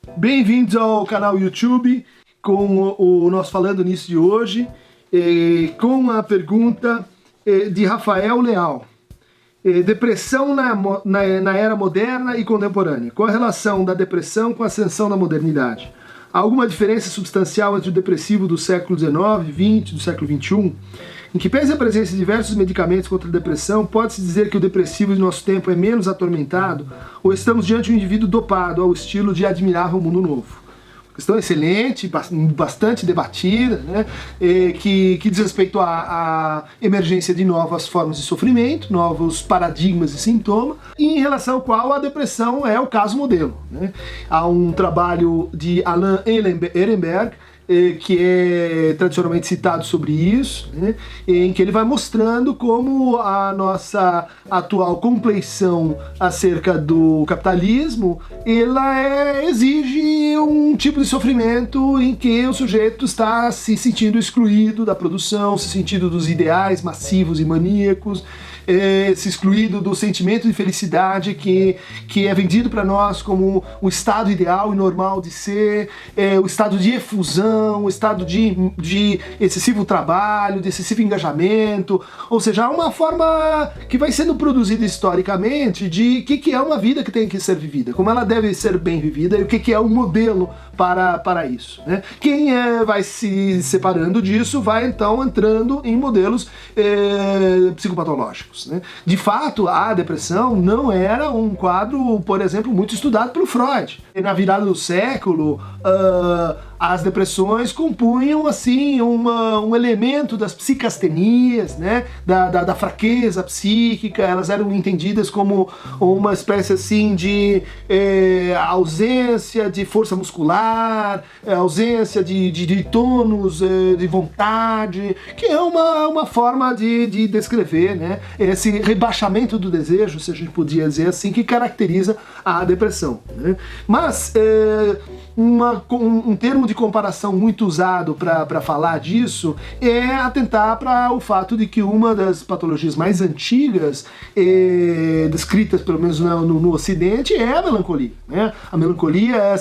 Bem-vindos ao canal YouTube com o nosso Falando Nisso de hoje, com a pergunta de Rafael Leal. Depressão na era moderna e contemporânea. Qual a relação da depressão com a ascensão da modernidade? Há alguma diferença substancial entre o depressivo do século XIX, XX, do século XXI? Em que pese a presença de diversos medicamentos contra a depressão, pode-se dizer que o depressivo de nosso tempo é menos atormentado ou estamos diante de um indivíduo dopado ao estilo de Admirável Mundo Novo? Questão excelente, bastante debatida, né? Que diz respeito à emergência de novas formas de sofrimento, novos paradigmas e sintomas, e em relação ao qual a depressão é o caso modelo, né? Há um trabalho de Alain Ehrenberg, que é tradicionalmente citado sobre isso, né, em que ele vai mostrando como a nossa atual compleição acerca do capitalismo, ela exige um tipo de sofrimento em que o sujeito está se sentindo excluído da produção, se sentindo dos ideais massivos e maníacos, se excluído do sentimento de felicidade que é vendido para nós como o estado ideal e normal de ser, o estado de efusão, o estado de excessivo trabalho, de excessivo engajamento, ou seja, há uma forma que vai sendo produzida historicamente de que é uma vida que tem que ser vivida, como ela deve ser bem vivida e o que é o modelo para isso, né? Quem vai se separando disso vai então entrando em modelos psicopatológicos, né? De fato, a depressão não era um quadro, por exemplo, muito estudado pelo Freud. Na virada do século, as depressões compunham assim um elemento das psicastenias, né? Da fraqueza psíquica. Elas eram entendidas como uma espécie assim de ausência de força muscular, ausência de tônus, de vontade, que é uma forma de descrever, né, esse rebaixamento do desejo, se a gente podia dizer assim, que caracteriza a depressão, né? Mas um termo de comparação muito usado para falar disso é atentar para o fato de que uma das patologias mais antigas descritas, pelo menos no Ocidente, é a melancolia, né? A melancolia é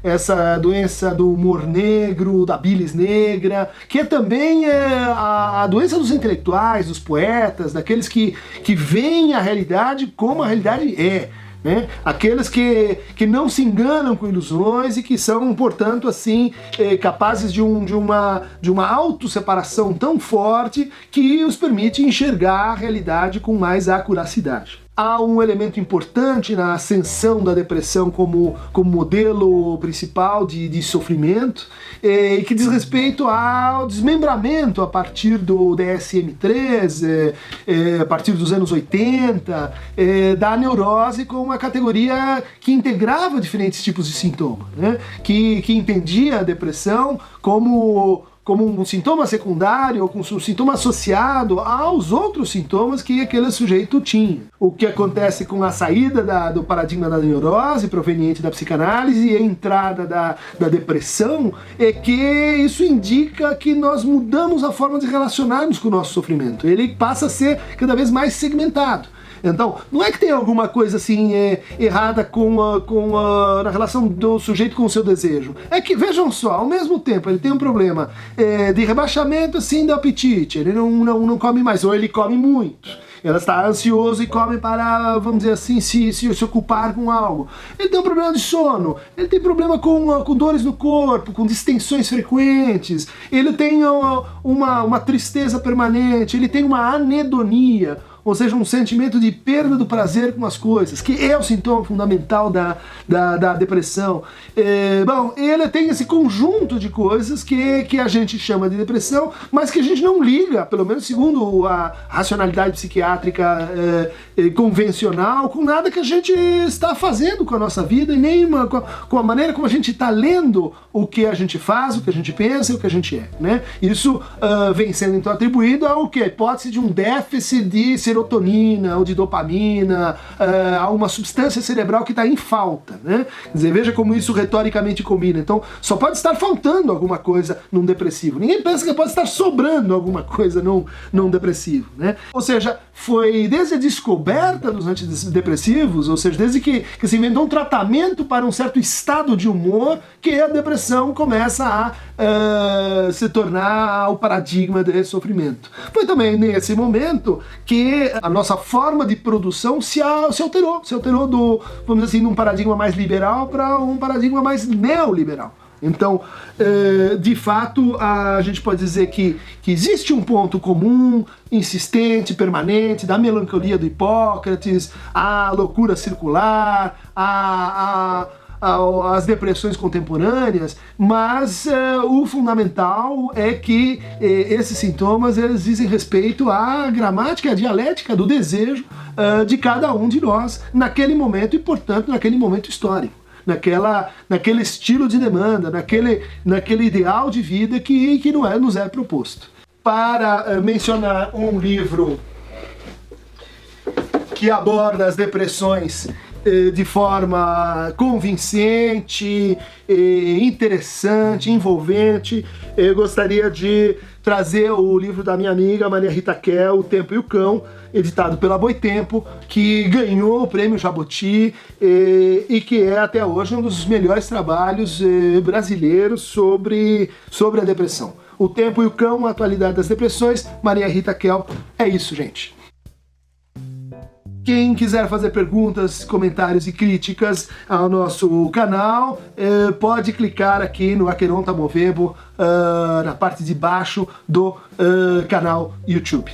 essa doença do humor negro, da bilis negra, que é também a doença dos intelectuais, dos poetas, daqueles que veem a realidade como a realidade é, né? Aqueles que não se enganam com ilusões e que são, portanto, assim, capazes de uma autosseparação tão forte que os permite enxergar a realidade com mais acuracidade. Há um elemento importante na ascensão da depressão como modelo principal de sofrimento, que diz respeito ao desmembramento a partir do DSM-3, a partir dos anos 80, da neurose como uma categoria que integrava diferentes tipos de sintomas, né? Que entendia a depressão como um sintoma secundário ou como um sintoma associado aos outros sintomas que aquele sujeito tinha. O que acontece com a saída do paradigma da neurose proveniente da psicanálise e a entrada da depressão é que isso indica que nós mudamos a forma de relacionarmos com o nosso sofrimento. Ele passa a ser cada vez mais segmentado. Então, não é que tem alguma coisa assim errada na relação do sujeito com o seu desejo. É que, vejam só, ao mesmo tempo ele tem um problema de rebaixamento assim do apetite, ele não come mais, ou ele come muito. Ela está ansioso e come para, vamos dizer assim, se ocupar com algo. Ele tem um problema de sono, ele tem problema com dores no corpo, com distensões frequentes, ele tem uma tristeza permanente, ele tem uma anedonia, ou seja, um sentimento de perda do prazer com as coisas, que é o sintoma fundamental da depressão. Bom, ele tem esse conjunto de coisas que a gente chama de depressão, mas que a gente não liga, pelo menos segundo a racionalidade psiquiátrica convencional, com nada que a gente está fazendo com a nossa vida, e nem com a maneira como a gente está lendo o que a gente faz, o que a gente pensa e o que a gente é, né? Isso vem sendo então atribuído ao que? A hipótese de um déficit de serotonina ou de dopamina, há uma substância cerebral que está em falta, né? Quer dizer, veja como isso retoricamente combina. Então, só pode estar faltando alguma coisa num depressivo. Ninguém pensa que pode estar sobrando alguma coisa num depressivo, né? Ou seja, foi desde a descoberta dos antidepressivos, ou seja, desde que se inventou um tratamento para um certo estado de humor, que a depressão começa a se tornar o paradigma de sofrimento. Foi também nesse momento que a nossa forma de produção se alterou do, vamos dizer assim, de um paradigma mais liberal para um paradigma mais neoliberal. Então, de fato, a gente pode dizer que existe um ponto comum, insistente, permanente, da melancolia do Hipócrates, a loucura circular, as depressões contemporâneas, mas o fundamental é que esses sintomas eles dizem respeito à gramática, à dialética do desejo de cada um de nós naquele momento e, portanto, naquele momento histórico. Naquele estilo de demanda, naquele ideal de vida que nos é proposto. Para mencionar um livro que aborda as depressões de forma convincente, interessante, envolvente, eu gostaria de trazer o livro da minha amiga Maria Rita Kell, O Tempo e o Cão, editado pela Boitempo, que ganhou o prêmio Jabuti e que é até hoje um dos melhores trabalhos brasileiros sobre a depressão. O Tempo e o Cão, a atualidade das depressões, Maria Rita Kell. É isso, gente. Quem quiser fazer perguntas, comentários e críticas ao nosso canal, pode clicar aqui no Aqueronta Movebo, na parte de baixo do canal YouTube.